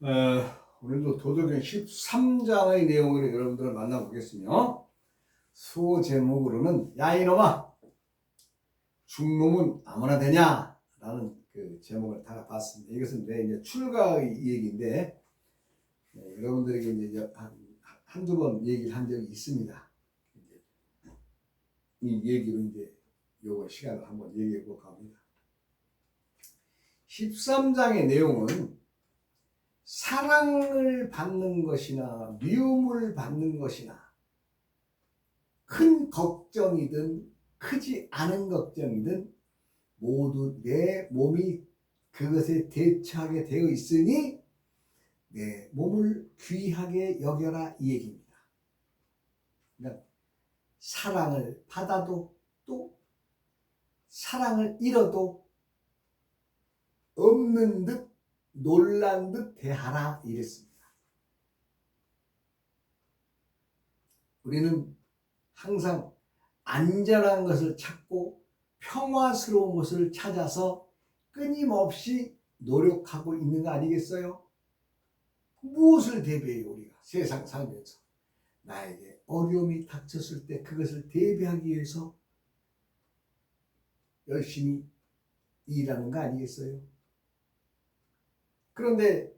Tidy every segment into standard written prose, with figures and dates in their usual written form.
오늘도 도덕경 13장의 내용을 여러분들을 만나보겠으며, 수호 제목으로는 야 이놈아 중놈은 아무나 되냐 라는 그 제목을 달아봤습니다. 이것은 내 이제 출가의 얘기인데, 여러분들에게 이제 한두 번 얘기를 한 적이 있습니다. 이 얘기로 이제 요거 시간을 한번 얘기해 볼까 합니다. 13장의 내용은 사랑을 받는 것이나 미움을 받는 것이나 큰 걱정이든 크지 않은 걱정이든 모두 내 몸이 그것에 대처하게 되어 있으니 내 몸을 귀하게 여겨라, 이 얘기입니다. 그러니까 사랑을 받아도 또 사랑을 잃어도 없는 듯 놀란 듯 대하라, 이랬습니다. 우리는 항상 안전한 것을 찾고 평화스러운 것을 찾아서 끊임없이 노력하고 있는 거 아니겠어요? 무엇을 대비해요? 우리가 세상 살면서 나에게 어려움이 닥쳤을 때 그것을 대비하기 위해서 열심히 일하는 거 아니겠어요? 그런데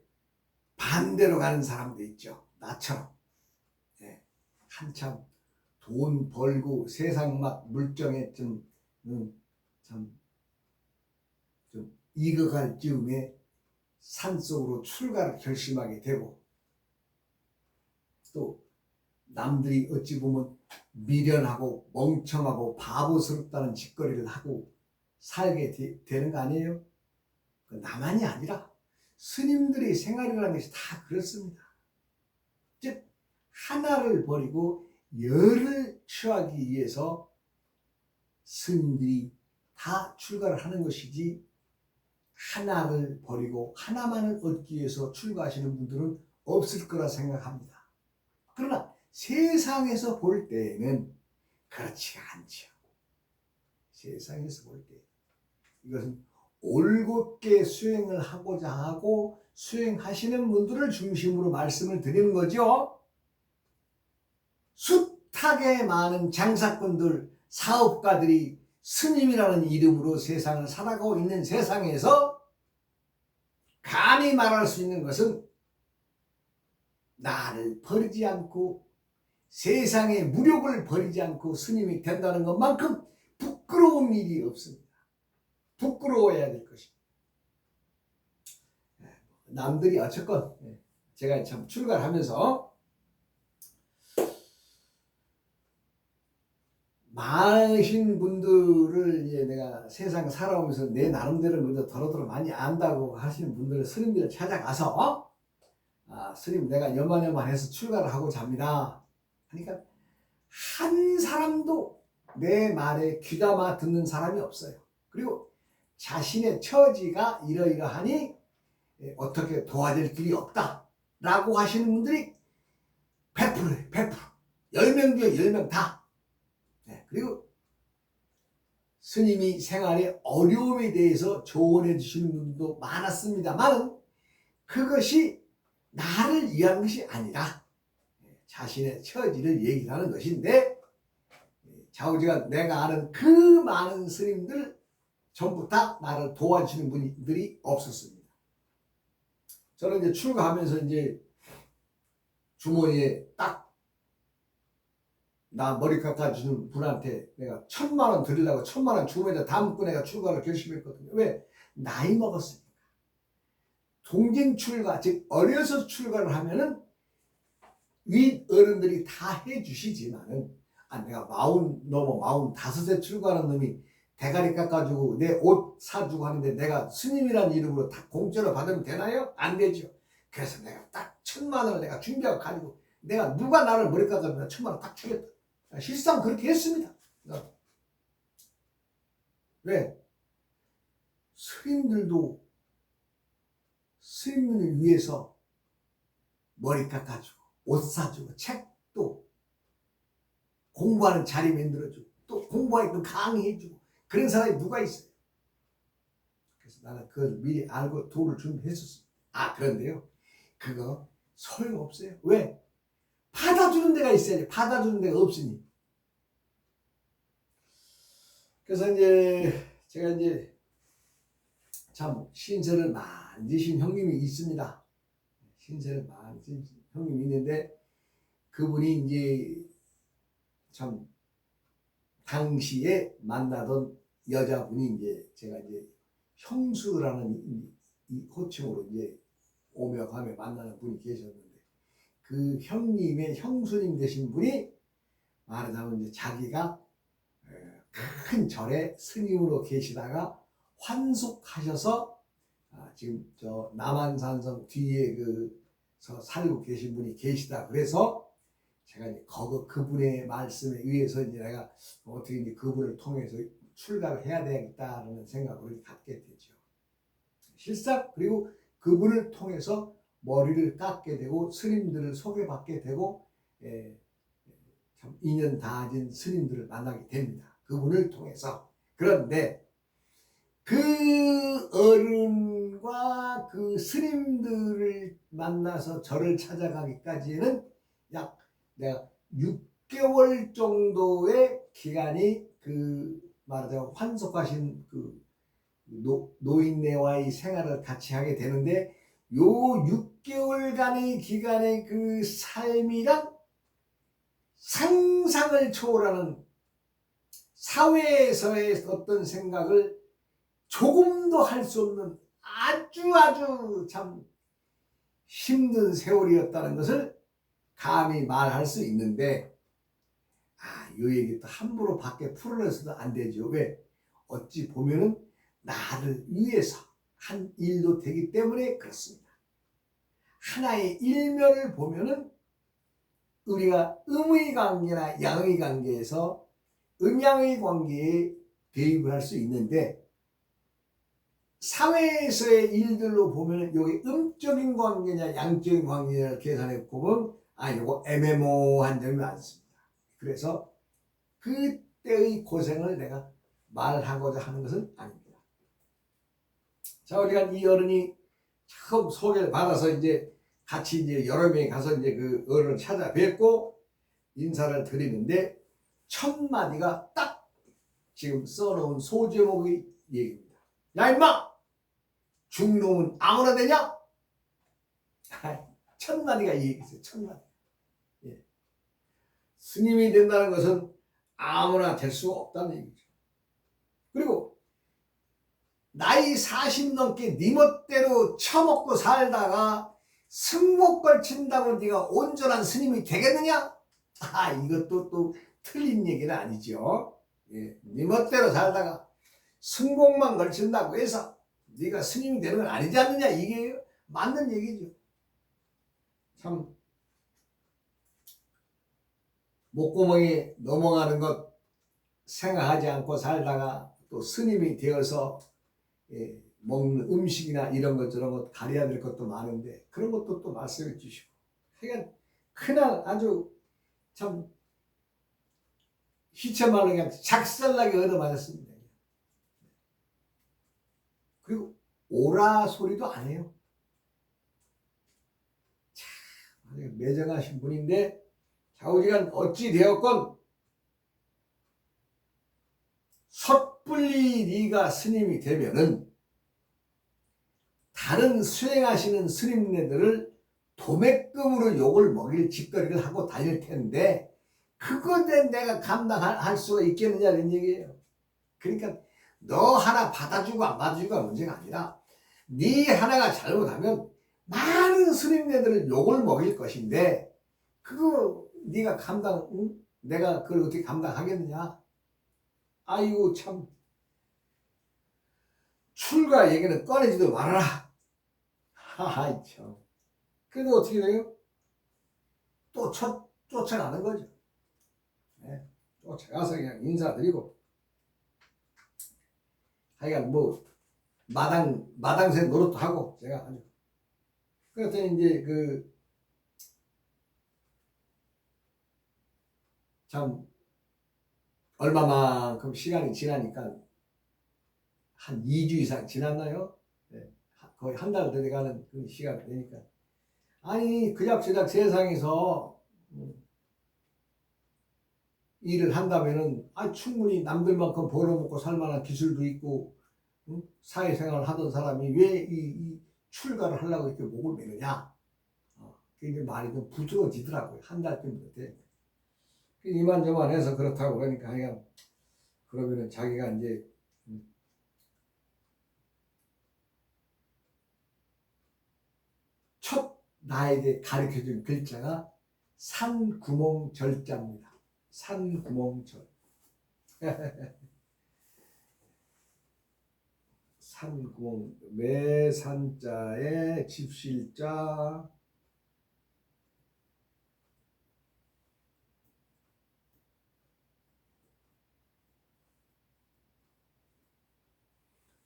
반대로 가는 사람도 있죠. 나처럼. 한참 돈 벌고 세상 막 물정에 좀 익어갈 즈음에 산속으로 출가를 결심하게 되고, 또 남들이 어찌 보면 미련하고 멍청하고 바보스럽다는 짓거리를 하고 살게 되는 거 아니에요? 나만이 아니라 스님들의 생활이라는 것이 다 그렇습니다. 즉 하나를 버리고 열을 취하기 위해서 스님들이 다 출가를 하는 것이지, 하나를 버리고 하나만을 얻기 위해서 출가하시는 분들은 없을 거라 생각합니다. 그러나 세상에서 볼 때에는 그렇지가 않죠. 세상에서 볼 때 이것은 올곧게 수행을 하고자 하고 수행하시는 분들을 중심으로 말씀을 드리는 거죠. 숱하게 많은 장사꾼들, 사업가들이 스님이라는 이름으로 세상을 살아가고 있는 세상에서 감히 말할 수 있는 것은 나를 버리지 않고 세상의 무력을 버리지 않고 스님이 된다는 것만큼 부끄러운 일이 없습니다. 부끄러워해야 될 것입니다. 남들이 어쨌건 제가 참 출가를 하면서 많으신 분들을 이제 내가 세상 살아오면서 내 나름대로 먼저 더러더러 많이 안다고 하시는 분들을 스님들을 찾아가서 스님 내가 여만여만해서 출가를 하고자 합니다. 그러니까 한 사람도 내 말에 귀담아 듣는 사람이 없어요. 그리고 자신의 처지가 이러이러하니 어떻게 도와줄 길이 없다 라고 하시는 분들이 100%예요. 100%. 10명 중에 10명 다. 그리고 스님이 생활의 어려움에 대해서 조언해 주시는 분도 많았습니다만, 그것이 나를 위한 것이 아니라 자신의 처지를 얘기하는 것인데, 좌우지간 내가 아는 그 많은 스님들 전부 다 나를 도와주시는 분들이 없었습니다. 저는 이제 출가하면서 이제 주머니에 딱 나 머리 깎아주는 분한테 내가 1,000만 원 드리려고 1,000만 원 주머니에 담고 내가 출가를 결심했거든요. 왜? 나이 먹었으니까. 동생 출가, 즉 어려서 출가를 하면은 윗 어른들이 다 해주시지만은, 내가 40 넘어 45세 출가하는 놈이 대가리 깎아주고 내 옷 사주고 하는데 내가 스님이라는 이름으로 다 공짜로 받으면 되나요? 안 되죠. 그래서 내가 딱 1,000만 원을 내가 준비하고 가지고, 내가 누가 나를 머리 깎아주면 1,000만 원 딱 주겠다. 실상 그렇게 했습니다. 왜? 스님들도 스님을 위해서 머리 깎아주고 옷 사주고 책도 공부하는 자리 만들어주고 또 공부하니까 강의해주고 그런 사람이 누가 있어요? 그래서 나는 그걸 미리 알고 도를 준비했었습니다. 그런데요, 그거 소용없어요. 왜? 받아주는 데가 있어야지. 받아주는 데가 없으니. 그래서 이제 제가 이제 참 신세를 만지신 형님이 있습니다. 신세를 만지신 형님이 있는데 그분이 이제 참 당시에 만나던 여자분이 이제 제가 이제 형수라는 이 호칭으로 이제 오며 가며 만나는 분이 계셨는데 그 형님의 형수님 되신 분이 말하자면 이제 자기가 큰 절에 스님으로 계시다가 환속하셔서 지금 저 남한산성 뒤에 그서 살고 계신 분이 계시다. 그래서 제가 이제 그분의 말씀에 의해서 이제 내가 어떻게 이제 그분을 통해서 출가를 해야 되겠다는 생각을 갖게 되죠. 실상 그리고 그분을 통해서 머리를 깎게 되고 스님들을 소개받게 되고 참 인연 다진 스님들을 만나게 됩니다. 그분을 통해서. 그런데 그 어른과 그 스님들을 만나서 절을 찾아가기까지는 약 내가 6개월 정도의 기간이 말하자면 환속하신 노인네와의 생활을 같이 하게 되는데 요 6개월간의 기간의 그 삶이란 상상을 초월하는 사회에서의 어떤 생각을 조금도 할 수 없는 아주 참 힘든 세월이었다는 것을 감히 말할 수 있는데 이 얘기 또 함부로 밖에 풀어내서도 안 되죠. 왜? 어찌 보면은 나를 위해서 한 일도 되기 때문에 그렇습니다. 하나의 일면을 보면은 우리가 음의 관계나 양의 관계에서 음양의 관계에 대입을 할 수 있는데 사회에서의 일들로 보면 이게 음적인 관계냐 양적인 관계냐를 계산해 보면 이거 애매모호한 점이 많습니다. 그래서 그때의 고생을 내가 말하고자 하는 것은 아닙니다. 자, 우리가 이 어른이 처음 소개를 받아서 이제 같이 이제 여러 명이 가서 이제 그 어른을 찾아뵙고 인사를 드리는데 첫 마디가 딱 지금 써놓은 소제목의 얘기입니다. 야 임마! 중놈은 아무나 되냐? 첫 마디가 이 얘기죠. 첫 마디. 예. 스님이 된다는 것은 아무나 될 수 없다는 얘기죠. 그리고 나이 40 넘게 네 멋대로 처먹고 살다가 승복 걸친다고 네가 온전한 스님이 되겠느냐? 이것도 또 틀린 얘기는 아니죠. 예. 네 멋대로 살다가 승복만 걸친다고 해서 네가 스님이 되는 건 아니지 않느냐? 이게 맞는 얘기죠. 참 목구멍이 넘어가는 것 생각하지 않고 살다가 또 스님이 되어서 먹는 음식이나 이런 것 저런 것 가려야 될 것도 많은데 그런 것도 또 말씀해 주시고 그러니까 그날 아주 참 희체말로 그냥 작살나게 얻어맞았습니다. 그리고 오라 소리도 안 해요. 참 매정하신 분인데 좌우지간 어찌 되었건 섣불리 네가 스님이 되면은 다른 수행하시는 스님네들을 도매금으로 욕을 먹일 짓거리를 하고 다닐 텐데 그거에 내가 감당할 수가 있겠느냐는 얘기예요. 그러니까 너 하나 받아주고 안 받아주고가 문제가 아니라 네 하나가 잘못하면 많은 스님네들을 욕을 먹일 것인데 그거 네가 내가 그걸 어떻게 감당하겠느냐? 아이고 참 출가 얘기는 꺼내지도 말아라. 하하 참. 그래도 어떻게 돼요? 또 쫓아가는 거죠. 네. 쫓아가서 그냥 인사드리고 하여간 뭐 마당새 노릇도 하고 제가 아주 그랬더니 이제 참 얼마만큼 시간이 지나니까 한 2주 이상 지났나요? 네. 거의 한 달 들어가는 그 시간이 되니까 아니 그작저작 세상에서 일을 한다면은 충분히 남들만큼 벌어먹고 살만한 기술도 있고 사회생활을 하던 사람이 왜 이 출가를 하려고 이렇게 목을 매느냐. 그게 말이 좀 부드러워지더라고요. 한 달쯤 돼. 이만저만 해서 그렇다고 그러니까 그냥 그러면은 자기가 이제 첫 나에게 가르쳐준 글자가 산구멍절자입니다. 산구멍절. 산구멍, 매산자에 집실자,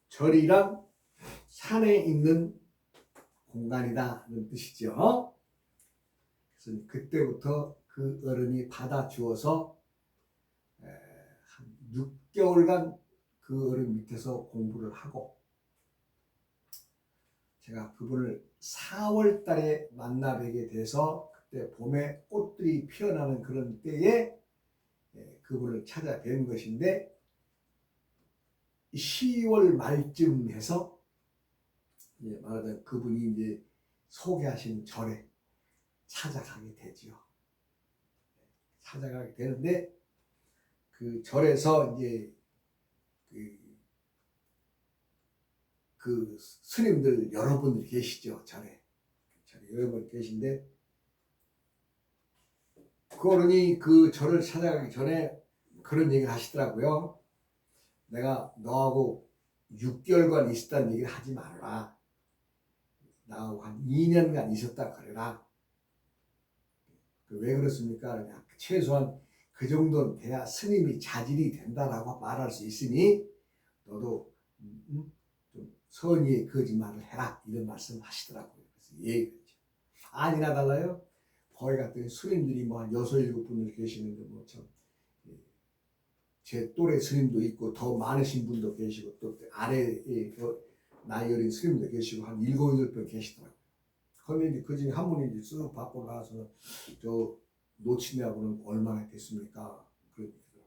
절이란 산에 있는 공간이다는 뜻이죠. 그래서 그때부터 그 어른이 받아주어서 한 6개월간 그 어른 밑에서 공부를 하고 제가 그분을 4월 달에 만나 뵈게 돼서 그때 봄에 꽃들이 피어나는 그런 때에 그분을 찾아뵌 것인데 10월 말쯤 해서 말하자면 그분이 이제 소개하신 절에 찾아가게 되지요. 찾아가게 되는데 그 절에서 이제 그 스님들 여러분들 계시죠. 절에 여러분 계신데 그 어른이 그 절을 찾아가기 전에 그런 얘기를 하시더라고요. 내가 너하고 6개월간 있었다는 얘기를 하지 말아라. 나하고 한 2년간 있었다 그래라. 왜 그렇습니까? 그냥 최소한 그 정도는 돼야 스님이 자질이 된다라고 말할 수 있으니 너도 좀 선의의 거짓말을 해라 이런 말씀을 하시더라고요. 그래서 얘기했죠. 아니나 달라요. 거기 갔더니 스님들이 뭐 한 6, 7분을 계시는데 뭐 참 제 또래 스님도 있고 더 많으신 분도 계시고 또 아래에 나이 어린 스님도 계시고 한 7, 8분 계시더라고요. 그런데 그 중에 한 분이 이제 쓱 밖으로 나와서 저 놓친다고는 얼마나 됐습니까? 그러더라고요.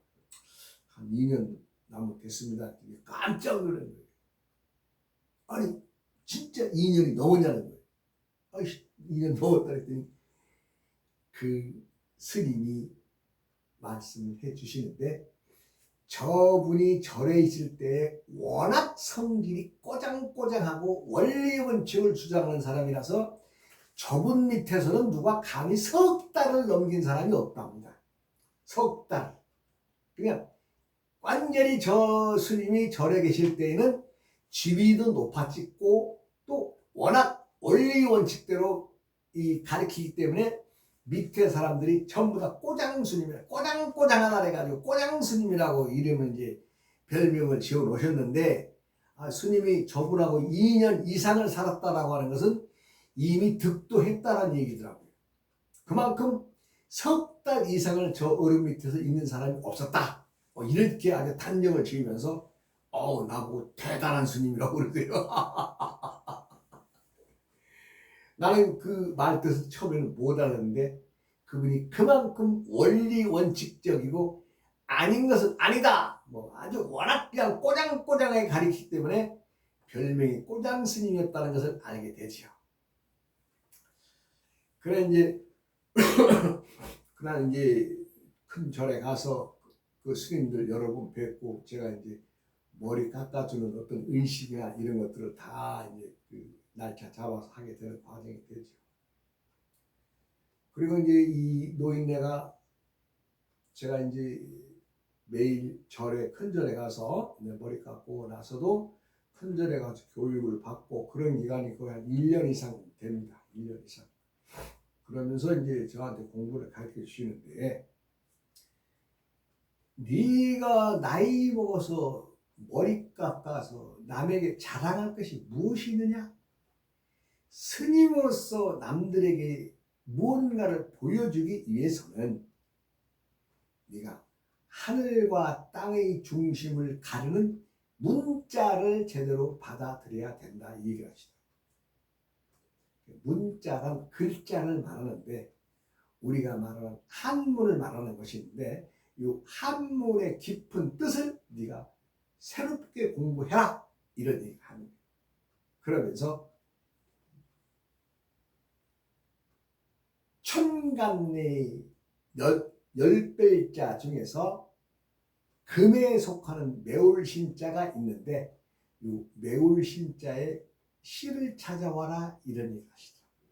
한 2년 남짓 됐습니다. 깜짝 놀란 거예요. 아니 진짜 2년이 넘었냐는 거예요. 아이 2년 넘었다 했더니 그 스님이 말씀을 해주시는데 저분이 절에 있을 때 워낙 성질이 꼬장꼬장하고 원리 원칙을 주장하는 사람이라서 저분 밑에서는 누가 감히 석 달을 넘긴 사람이 없답니다. 석 달. 그냥 완전히 저 스님이 절에 계실 때에는 지위도 높아찍고 또 워낙 원리 원칙대로 가르치기 때문에 밑에 사람들이 전부 다 꼬장스님이라 꼬장꼬장하다 해가지고 꼬장스님이라고 이름을 이제 별명을 지어 놓으셨는데 스님이 저분하고 2년 이상을 살았다라고 하는 것은 이미 득도했다라는 얘기더라고요. 그만큼 석 달 이상을 저 어른 밑에서 있는 사람이 없었다. 이렇게 아주 단정을 지으면서 나보고 대단한 스님이라고 그러세요. 나는 그 말 뜻을 처음에는 못 알았는데 그분이 그만큼 원리 원칙적이고 아닌 것은 아니다. 뭐 아주 워낙 그냥 꼬장꼬장하게 가르치기 때문에 별명이 꼬장 스님이었다는 것을 알게 되죠. 그래 이제 그날 이제 큰 절에 가서 그 스님들 여러 분 뵙고 제가 이제 머리 깎아주는 어떤 의식이나 이런 것들을 다 이제 그 날짜 잡아서 하게 되는 과정이 되죠. 그리고 이제 이 노인네가 제가 이제 매일 절에 큰 절에 가서 머리 깎고 나서도 큰 절에 가서 교육을 받고 그런 기간이 거의 한 1년 이상 됩니다. 1년 이상. 그러면서 이제 저한테 공부를 가르쳐 주시는데 네가 나이 먹어서 머리 깎아서 남에게 자랑할 것이 무엇이 있느냐? 스님으로서 남들에게 무언가를 보여주기 위해서는 네가 하늘과 땅의 중심을 가르는 문자를 제대로 받아들여야 된다 이 얘기를 하시다. 문자란 글자를 말하는데 우리가 말하는 한문을 말하는 것인데 이 한문의 깊은 뜻을 네가 새롭게 공부해라 이런 얘기가 하는 거예요. 그러면서 천간의 열별자 중에서 금에 속하는 매울신자가 있는데 이 매울신자의 시를 찾아와라 이런 얘기 하시더라고요.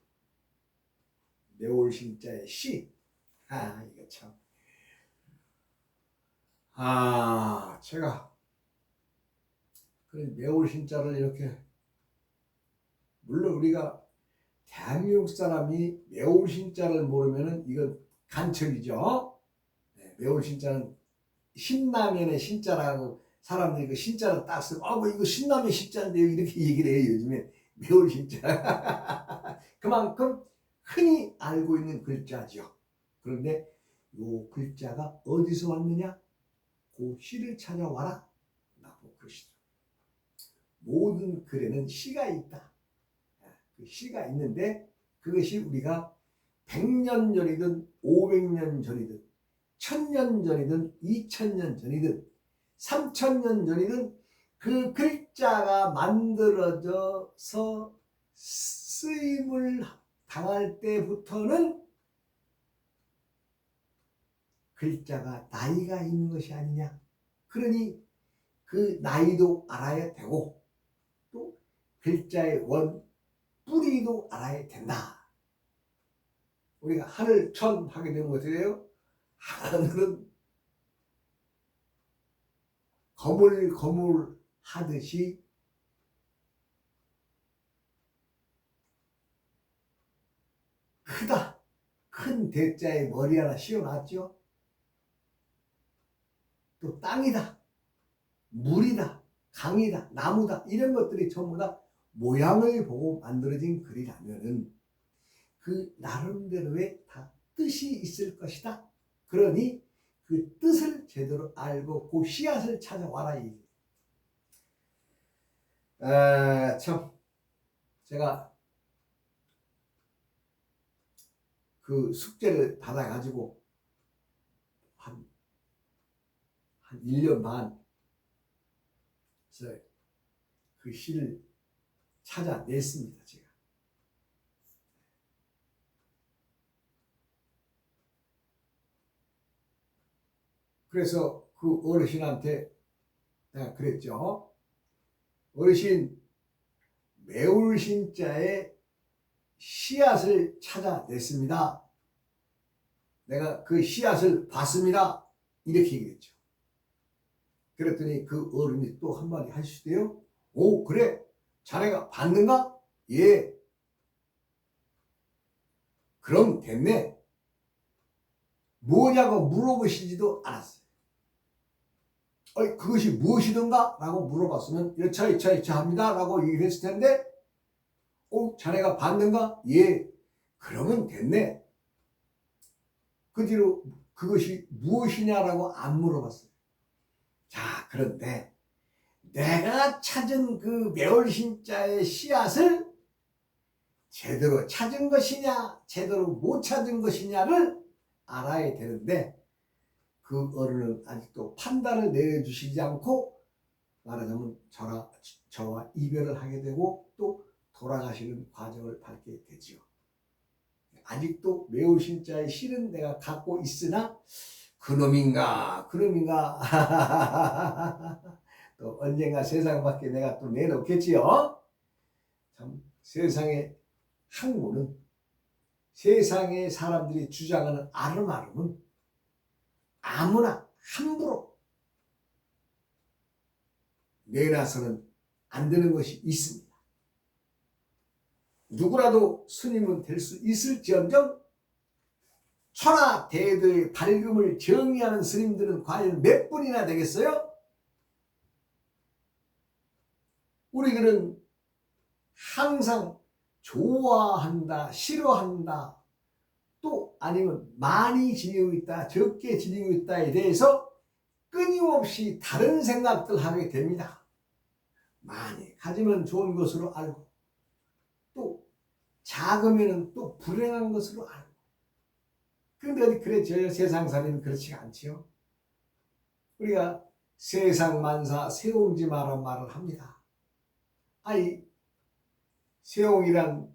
매울신자의 시. 이거 참. 제가 그런 매울신자를 이렇게 물론 우리가 대한민국 사람이 매울신자를 모르면은 이건 간첩이죠. 네, 매울신자는 신라면의 신자라고 사람들이 그 신자를 딱 쓰고 뭐 이거 신라면 신자인데요 이렇게 얘기를 해요. 요즘에 매울신자. 그만큼 흔히 알고 있는 글자죠. 그런데 이 글자가 어디서 왔느냐? 그 시를 찾아와라 라고 그러시더라고요. 모든 글에는 시가 있다. 그 시가 있는데 그것이 우리가 100년 전이든 500년 전이든 1000년 전이든 2000년 전이든 3000년 전이든 그 글자가 만들어져서 쓰임을 당할 때부터는 글자가 나이가 있는 것이 아니냐. 그러니 그 나이도 알아야 되고 또 글자의 뿌리도 알아야 된다. 우리가 하늘 천 하게 되면 어떻게 돼요? 하늘은 거물거물 하듯이 크다. 큰 대자에 머리 하나 씌워놨죠. 또 땅이다. 물이다. 강이다. 나무다. 이런 것들이 전부 다 모양을 보고 만들어진 글이라면은 그 나름대로의 다 뜻이 있을 것이다. 그러니 그 뜻을 제대로 알고 그 씨앗을 찾아와라. 참 제가 그 숙제를 받아가지고 한 1년 반 그 시를 찾아냈습니다. 제가. 그래서 그 어르신한테 내가 그랬죠. 어르신, 매울신자의 씨앗을 찾아냈습니다. 내가 그 씨앗을 봤습니다. 이렇게 얘기했죠. 그랬더니 그 어른이 또 한마디 하시대요. 오, 그래? 자네가 봤는가? 예. 그럼 됐네. 뭐냐고 물어보시지도 않았어요. 그것이 무엇이든가? 라고 물어봤으면 여차 합니다. 라고 얘기했을 텐데 자네가 봤는가? 예. 그러면 됐네. 그 뒤로 그것이 무엇이냐라고 안 물어봤어요. 자, 그런데 내가 찾은 그 매월신자의 씨앗을 제대로 찾은 것이냐 제대로 못 찾은 것이냐를 알아야 되는데 그 어른은 아직도 판단을 내려주시지 않고 말하자면 저와 이별을 하게 되고 또 돌아가시는 과정을 밟게 되지요. 아직도 매울신자의 실은 내가 갖고 있으나 그놈인가 또 언젠가 세상 밖에 내가 또 내놓겠지요. 참 세상의 학문은 세상의 사람들이 주장하는 아름아름은 아무나 함부로 내놔서는 안 되는 것이 있습니다. 누구라도 스님은 될 수 있을지언정 천하대도의 밝음을 정의하는 스님들은 과연 몇 분이나 되겠어요? 우리들은 항상 좋아한다, 싫어한다, 또 아니면 많이 지니고 있다, 적게 지니고 있다에 대해서 끊임없이 다른 생각들 하게 됩니다. 많이 가지면 좋은 것으로 알고 또 작으면 또 불행한 것으로 알고. 그런데 어디 그래 세상 살이는 그렇지가 않지요. 우리가 세상 만사 세옹지 마라 말을 합니다. 아이 세옹이란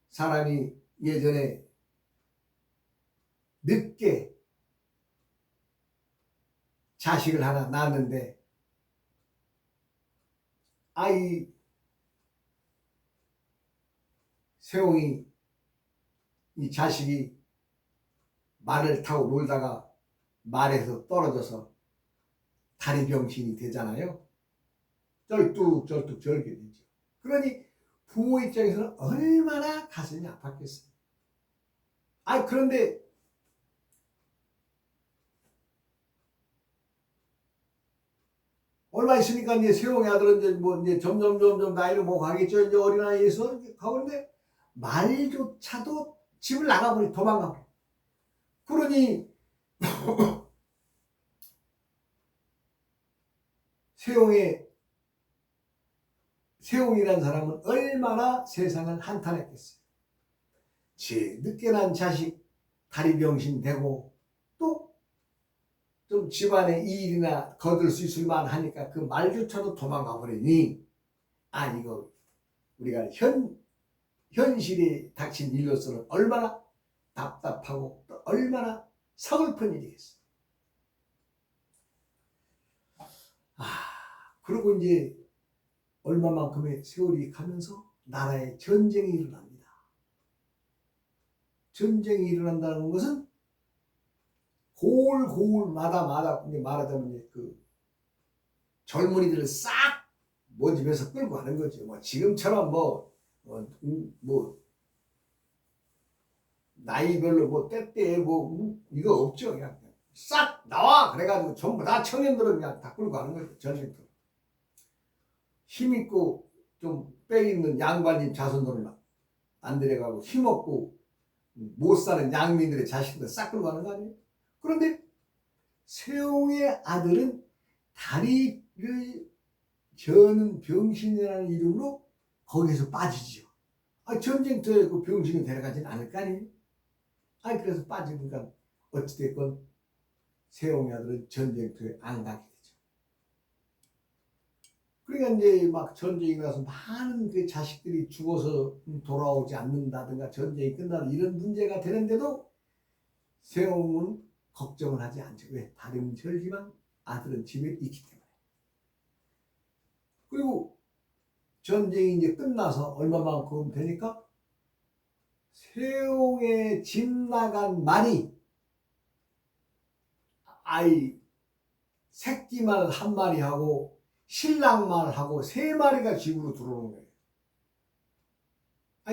사람이 예전에 늦게 자식을 하나 낳았는데 아이 세옹이 이 자식이 말을 타고 놀다가 말에서 떨어져서 다리 병신이 되잖아요. 쩔뚝쩔뚝 절게 되죠. 그러니 부모 입장에서는 얼마나 가슴이 아팠겠어요. 그런데 얼마 있으니까 이제 세옹의 아들은 이제 점점 나이를 먹어가겠죠. 이제 어린아이에서 가는데 말조차도 집을 나가버리 도망가버려. 그러니 세옹이라는 사람은 얼마나 세상을 한탄했겠어요. 제 늦게 난 자식 다리 병신 되고 또 좀 집안에 일이나 거들 수 있을 만하니까 그 말조차도 도망가 버리니 이거 우리가 현실에 닥친 일로서는 얼마나 답답하고 또 얼마나 서글픈 일이겠어요. 그리고 이제 얼마만큼의 세월이 가면서 나라에 전쟁이 일어납니다. 전쟁이 일어난다는 것은 고을마다 말하자면 그 젊은이들을 싹 모집해서 끌고 가는 거죠. 지금처럼 나이별로 때때에 이거 없죠. 그냥 싹 나와 그래가지고 전부 다 청년들은 그냥 다 끌고 가는 거죠. 전쟁터. 힘있고 좀 빼있는 양반님 자손들은 안 데려가고 힘없고 못 사는 양민들의 자식들 싹 끌고 가는 거 아니에요? 그런데 세옹의 아들은 다리를 저는 병신이라는 이름으로 거기서 빠지죠. 전쟁터에 그 병신을 데려가진 않을 거 아니에요? 그래서 빠지니까 어찌됐건 세옹의 아들은 전쟁터에 안 가게 되죠. 그러니까 이제 막 전쟁이 나서 많은 그 자식들이 죽어서 돌아오지 않는다든가 전쟁이 끝나는 이런 문제가 되는데도 세옹은 걱정을 하지 않죠. 왜? 다리는 절지만 아들은 집에 있기 때문에. 그리고 전쟁이 이제 끝나서 얼마만큼 되니까 세옹의 집 나간 말이 새끼말 한 마리 하고 신랑말 하고 3마리가 집으로 들어오는 거예요.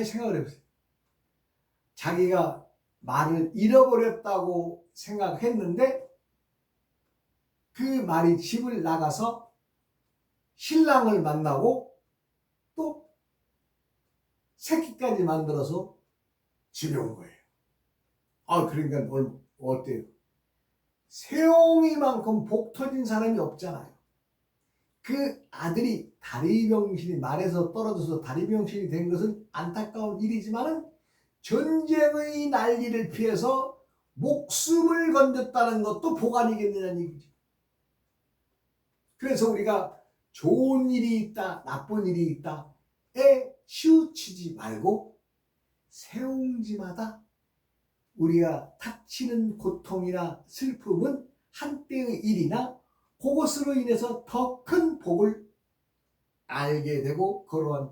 생각을 해보세요. 자기가 말을 잃어버렸다고 생각했는데 그 말이 집을 나가서 신랑을 만나고 또 새끼까지 만들어서 집에 온 거예요. 그러니까 어때요? 세옹이만큼 복 터진 사람이 없잖아요. 그 아들이 다리병신이 말에서 떨어져서 다리병신이 된 것은 안타까운 일이지만은 전쟁의 난리를 피해서 목숨을 건졌다는 것도 복 아니겠느냐는 얘기죠. 그래서 우리가 좋은 일이 있다, 나쁜 일이 있다에 치우치지 말고 세옹지마다 우리가 닥치는 고통이나 슬픔은 한때의 일이나 그것으로 인해서 더 큰 복을 알게 되고 그러한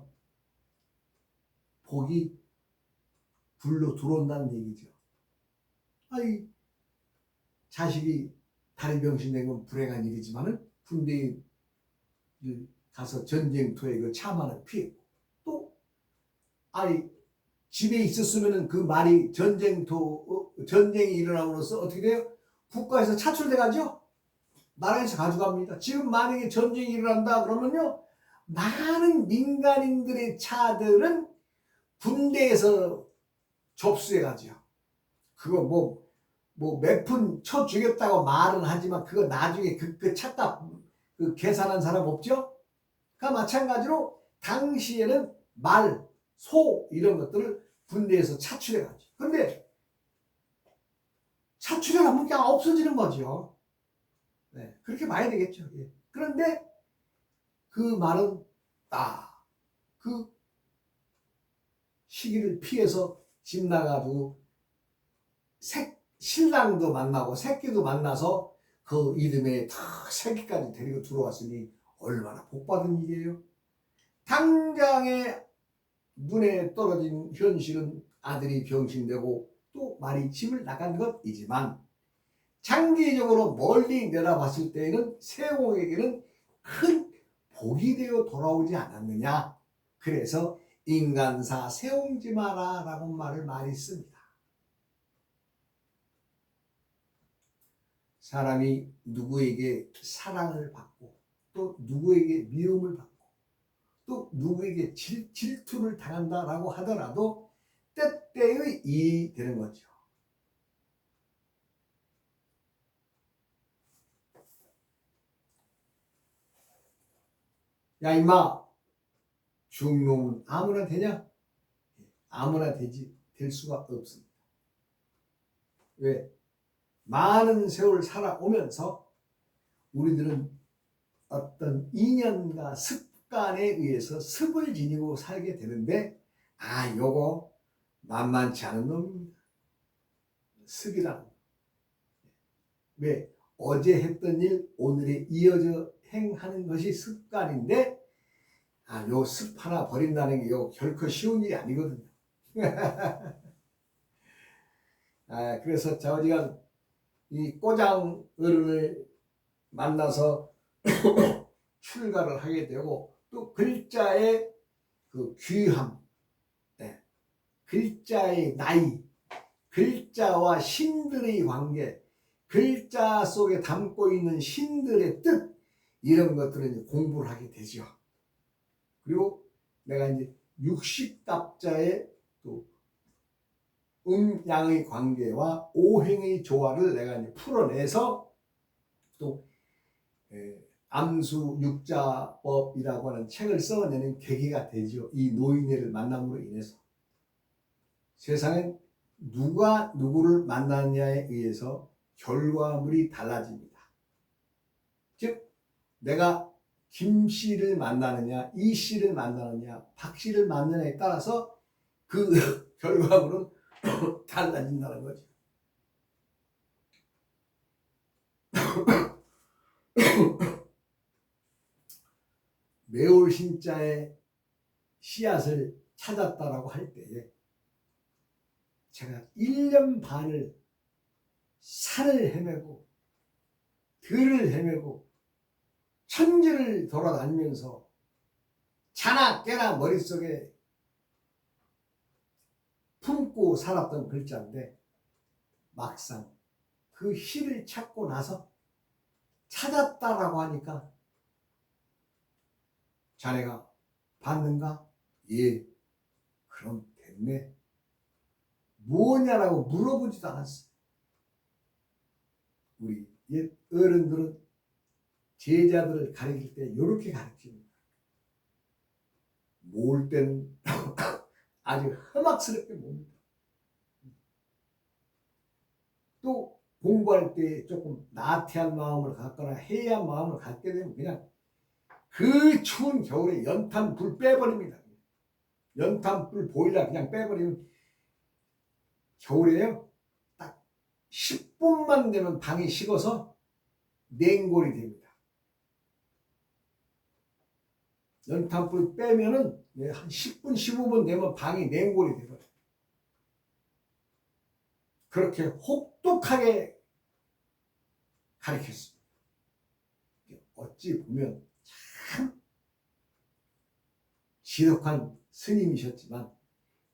복이 불로 들어온다는 얘기죠. 자식이 다리병신 된 건 불행한 일이지만은 군대에 가서 전쟁터에 그 참화는 피했고 또 집에 있었으면은 그 말이 전쟁이 일어남으로써 어떻게 돼요? 국가에서 차출돼 가죠. 나라에서 가져갑니다. 지금 만약에 전쟁이 일어난다 그러면요 많은 민간인들의 차들은 군대에서 접수해 가죠. 그거 몇 푼 쳐주겠다고 말은 하지만 그거 나중에 그 차값 계산한 사람 없죠? 그러니까 마찬가지로 당시에는 말 소 이런 것들을 분리해서 차출해 가죠. 그런데 차출해 가면 그냥 없어지는 거죠. 네, 그렇게 봐야 되겠죠. 예. 그런데 그 말은 그 시기를 피해서 집 나가지고 신랑도 만나고 새끼도 만나서 그 이듬해 다 새끼까지 데리고 들어왔으니 얼마나 복받은 일이에요. 당장에 눈에 떨어진 현실은 아들이 병신되고 또 말이 집을 나간 것이지만 장기적으로 멀리 내다봤을 때에는 세옹에게는 큰 복이 되어 돌아오지 않았느냐. 그래서 인간사 세옹지 마라 라고 말을 많이 씁니다. 사람이 누구에게 사랑을 받고 또 누구에게 미움을 받고 또 누구에게 질투를 당한다라고 하더라도 때때의 일이 되는 거죠. 야 임마, 중놈은 아무나 되냐? 아무나 될 수가 없습니다. 왜? 많은 세월 살아오면서 우리들은 어떤 인연과 습관에 의해서 습을 지니고 살게 되는데 요거 만만치 않은 놈입니다. 습이란. 왜? 어제 했던 일 오늘에 이어져 행하는 것이 습관인데 요 습 하나 버린다는 게 결코 쉬운 일이 아니거든요. 그래서 저지간 이 꼬장 어른을 만나서 출가를 하게 되고 또 글자의 그 귀함, 글자의 나이, 글자와 신들의 관계, 글자 속에 담고 있는 신들의 뜻 이런 것들을 이제 공부를 하게 되죠. 그리고 내가 이제 육식갑자의 또 음양의 관계와 오행의 조화를 내가 이제 풀어내서 또 암수육자법이라고 하는 책을 써내는 계기가 되죠. 이 노인네를 만남으로 인해서. 세상엔 누가 누구를 만나느냐에 의해서 결과물이 달라집니다. 즉 내가 김 씨를 만나느냐, 이 씨를 만나느냐, 박 씨를 만나느냐에 따라서 그 결과물은 달라진다는 거죠. 매울신자의 씨앗을 찾았다라고 할 때에 제가 1년 반을 산을 헤매고 들을 헤매고 천지를 돌아다니면서 자나 깨나 머릿속에 품고 살았던 글자인데 막상 그 시를 찾고 나서 찾았다라고 하니까 자네가 봤는가? 예, 그럼 됐네. 뭐냐라고 물어보지도 않았어. 우리 옛 어른들은 제자들을 가르칠 때 이렇게 가르칩니다. 모을 때는 아주 험악스럽게 봅니다. 또 공부할 때 조금 나태한 마음을 갖거나 해이한 마음을 갖게 되면 그냥 그 추운 겨울에 연탄불 빼버립니다. 연탄불 보일러 그냥 빼버리면 겨울에요 딱 10분만 되면 방이 식어서 냉골이 됩니다. 연탄불 빼면은 한 10분 15분 되면 방이 냉골이 되거든요. 그렇게 혹독하게 가르쳤습니다. 어찌 보면 참 지독한 스님이셨지만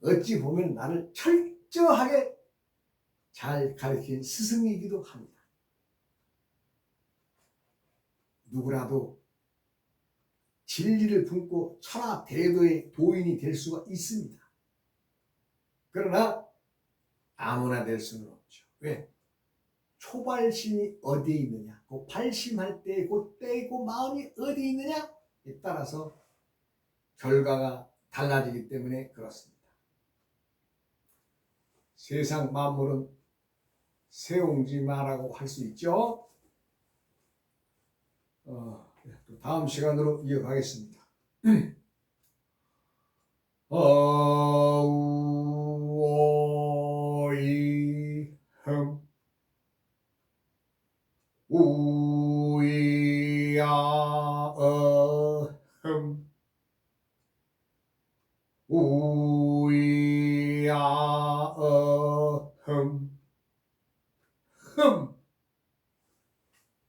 어찌 보면 나를 철저하게 잘 가르친 스승이기도 합니다. 누구라도 진리를 품고 천하대도의 도인이 될 수가 있습니다. 그러나 아무나 될 수는 없죠. 왜? 초발심이 어디에 있느냐, 그 발심할 때 그 때의 그 마음이 어디에 있느냐에 따라서 결과가 달라지기 때문에 그렇습니다. 세상 만물은 세옹지마라고 할 수 있죠. 또 다음 시간으로 이어가겠습니다. 어우어이흠 우이야어흠 우이야어